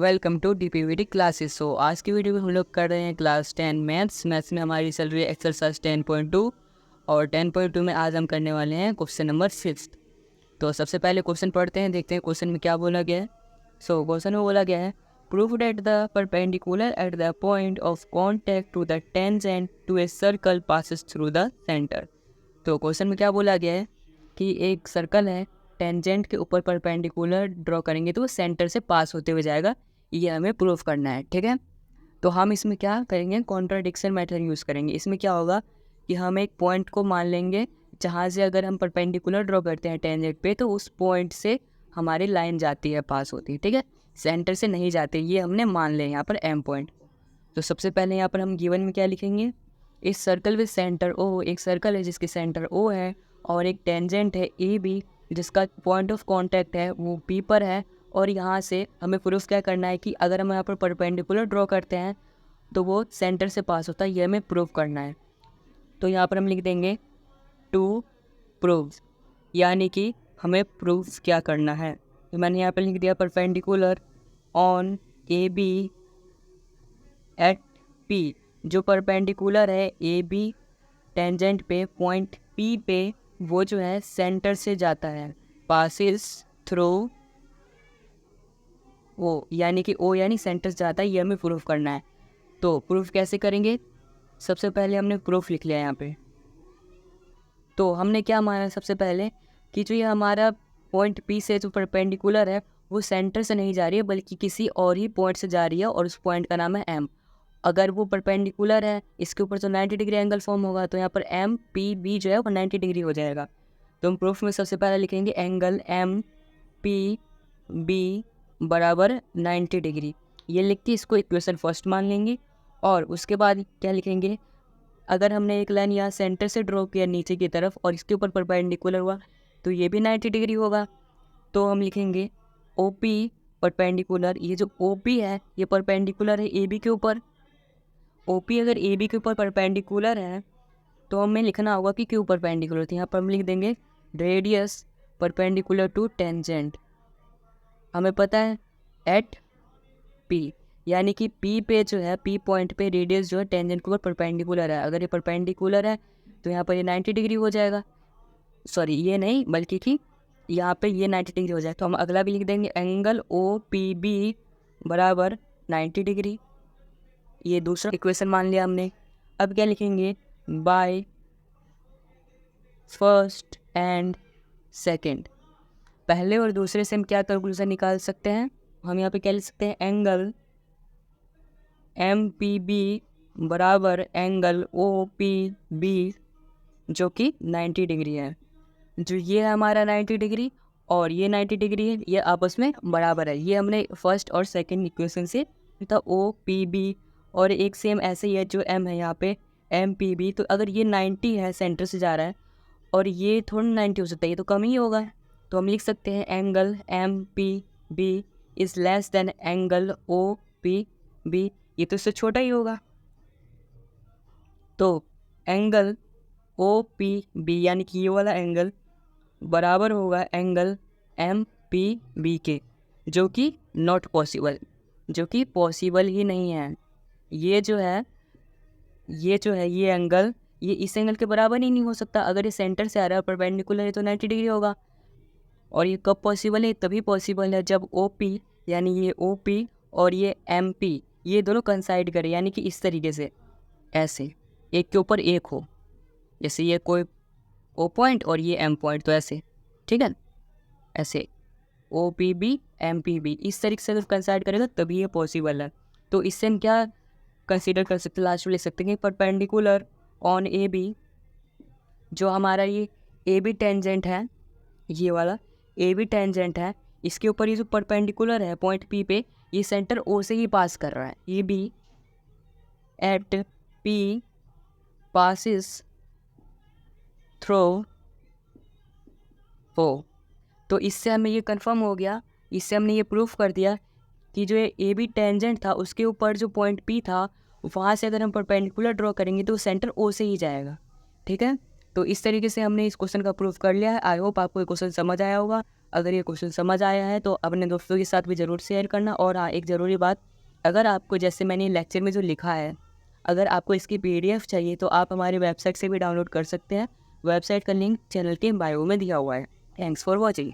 Welcome to DPVT classes. So आज की video में हम लोग कर रहे हैं क्लास 10 मैथ्स में हमारी चल रही है एक्सरसाइज 10.2 और 10.2 में आज हम करने वाले हैं क्वेश्चन नंबर 6। तो सबसे पहले क्वेश्चन पढ़ते हैं, देखते हैं क्वेश्चन में क्या बोला गया है। सो क्वेश्चन में बोला गया है prove that the perpendicular at the point of contact to the tangent to a circle passes through the centre. तो क्वेश्चन में क्या बोला गया है कि एक सर्कल है, टेंजेंट के ऊपर परपेंडिकुलर ड्रॉ करेंगे तो वो सेंटर से पास होते हुए जाएगा, ये हमें प्रूफ करना है। ठीक है, तो हम इसमें क्या करेंगे, कॉन्ट्राडिक्शन मेथड यूज़ करेंगे। इसमें क्या होगा कि हम एक पॉइंट को मान लेंगे जहाँ से अगर हम परपेंडिकुलर ड्रॉ करते हैं टेंजेंट पे तो उस पॉइंट से हमारी लाइन जाती है, पास होती है। ठीक है, सेंटर से नहीं जाती, ये हमने मान लिया यहाँ पर एम पॉइंट। तो सबसे पहले यहाँ पर हम गिवन में क्या लिखेंगे, इस सर्कल विद सेंटर ओ, एक सर्कल है जिसके सेंटर ओ है और एक टेंजेंट है ए बी जिसका पॉइंट ऑफ कांटेक्ट है वो पी पर है। और यहाँ से हमें प्रूफ क्या करना है कि अगर हम यहाँ पर परपेंडिकुलर ड्रॉ करते हैं तो वो सेंटर से पास होता है, ये हमें प्रूफ करना है। तो यहाँ पर हम लिख देंगे टू प्रूव, यानी कि हमें प्रूफ क्या करना है। तो मैंने यहाँ पर लिख दिया perpendicular on A B at P, जो परपेंडिकुलर है ए बी टेंजेंट पे पॉइंट पी पे, वो जो है सेंटर से जाता है, पासिस थ्रू ओ, यानी कि ओ यानी सेंटर से जाता है, ये हमें प्रूफ करना है। तो प्रूफ कैसे करेंगे, सबसे पहले हमने प्रूफ लिख लिया यहाँ पे। तो हमने क्या माना सबसे पहले कि जो ये हमारा पॉइंट पी से जो परपेंडिकुलर है वो सेंटर से नहीं जा रही है बल्कि किसी और ही पॉइंट से जा रही है और उस पॉइंट का नाम है एम। अगर वो परपेंडिकुलर है इसके ऊपर तो 90 डिग्री एंगल फॉर्म होगा, तो यहाँ पर एम पी बी जो है वो 90 डिग्री हो जाएगा। तो हम प्रूफ में सबसे पहले लिखेंगे एंगल एम पी बी बराबर 90 डिग्री, ये लिख के इसको इक्वेशन फर्स्ट मान लेंगे। और उसके बाद क्या लिखेंगे, अगर हमने एक लाइन यहाँ सेंटर से ड्रॉ किया नीचे की तरफ और इसके ऊपर परपेंडिकुलर हुआ तो ये भी 90 डिग्री होगा। तो हम लिखेंगे ओ पी परपेंडिकुलर, ये जो ओ पी है ये परपेंडिकुलर है ए बी के ऊपर। ओ पी अगर ए बी के ऊपर परपेंडिकुलर है तो हमें लिखना होगा कि क्यों परपेंडिकुलर थी। यहाँ पर हम लिख देंगे रेडियस परपेंडिकुलर टू टेंजेंट, हमें पता है एट पी, यानी कि पी पे जो है पी पॉइंट पे रेडियस जो है टेंजेंट के ऊपर परपेंडिकुलर है। अगर ये परपेंडिकुलर है तो यहाँ पर ये 90 डिग्री हो जाएगा, सॉरी ये नहीं बल्कि कि यहाँ पे ये 90 डिग्री हो जाए। तो हम अगला भी लिख देंगे एंगल ओ पी बी बराबर 90 डिग्री, ये दूसरा इक्वेशन मान लिया हमने। अब क्या लिखेंगे, बाय फर्स्ट एंड सेकंड, पहले और दूसरे से हम क्या कंक्लूजन निकाल सकते हैं, हम यहाँ पे क्या लिख सकते हैं, एंगल एम पी बी बराबर एंगल ओ पी बी जो कि 90 डिग्री है। जो ये है हमारा 90 डिग्री और ये 90 डिग्री है, ये आपस में बराबर है। ये हमने फर्स्ट और सेकंड इक्वेशन से था ओ पी बी, और एक सेम ऐसे ही है जो एम है यहाँ पे एम पी बी। तो अगर ये 90 है सेंटर से जा रहा है और ये थोड़ा 90 हो सकता है, ये तो कम ही होगा। तो हम लिख सकते हैं angle M P B is less than angle O P B, ये तो इससे छोटा ही होगा। तो एंगल ओ पी बी यानी कि ये वाला एंगल बराबर होगा एंगल एम पी बी के, जो कि नॉट पॉसिबल, जो कि पॉसिबल ही नहीं है। ये जो है ये एंगल ये इस एंगल के बराबर ही नहीं हो सकता। अगर ये सेंटर से आ रहा है परपेंडिकुलर है तो 90 डिग्री होगा। और ये कब पॉसिबल है, तभी पॉसिबल है जब ओ पी यानी ये ओ पी और ये एम पी ये दोनों कंसाइड करें, यानी कि इस तरीके से ऐसे एक के ऊपर एक हो, जैसे ये कोई ओ पॉइंट और ये एम पॉइंट, तो ऐसे, ठीक है, ऐसे O P B M P B इस तरीके से कंसाइड करेगा तभी ये पॉसिबल है। तो इससे हम क्या कंसीडर कर सकते हैं, लास्ट में लिख सकते हैं परपेंडिकुलर ऑन ए बी, जो हमारा ये ए बी टेंजेंट है, ये वाला ए बी टेंजेंट है, इसके ऊपर ये जो परपेंडिकुलर है पॉइंट पी पे ये सेंटर ओ से ही पास कर रहा है, A B at P passes through O. तो इससे हमें ये कंफर्म हो गया, इससे हमने ये प्रूफ कर दिया कि जो ये ए बी टेंजेंट था उसके ऊपर जो पॉइंट पी था वहाँ से अगर हम परपेंडिकुलर ड्रॉ करेंगे तो सेंटर ओ से ही जाएगा। ठीक है, तो इस तरीके से हमने इस क्वेश्चन का प्रूफ कर लिया है। आई होप आपको ये क्वेश्चन समझ आया होगा। अगर ये क्वेश्चन समझ आया है तो अपने दोस्तों के साथ भी ज़रूर शेयर करना। और हाँ, एक ज़रूरी बात, अगर आपको जैसे मैंने लेक्चर में जो लिखा है, अगर आपको इसकी PDF चाहिए तो आप हमारी वेबसाइट से भी डाउनलोड कर सकते हैं। वेबसाइट का लिंक चैनल के बायो में दिया हुआ है। Thanks for watching.